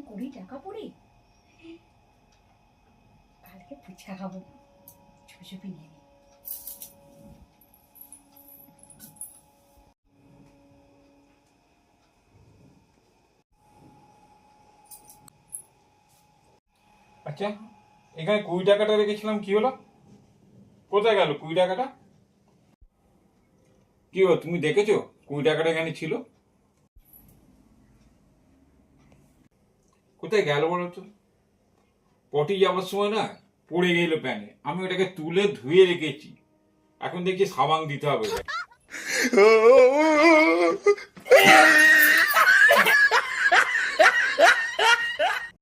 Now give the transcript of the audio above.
20 টাকা পড়ে কালকে ফুচকা খাবো, চুপি চুপি নিয়ে নি। আচ্ছা, এখানে 20 টাকাটা রেখেছিলাম, কি হলো? কোথায় গেল 20 টাকাটা? কি হলো, তুমি দেখেছো 20 টাকাটা এখানে ছিল? কোথায় গেল বলো তো? পটি যাওয়ার সময় না পড়ে গেল প্যানে, আমি ওটাকে তুলে ধুয়ে রেখেছি, এখন দেখছি সাবান দিতে হবে।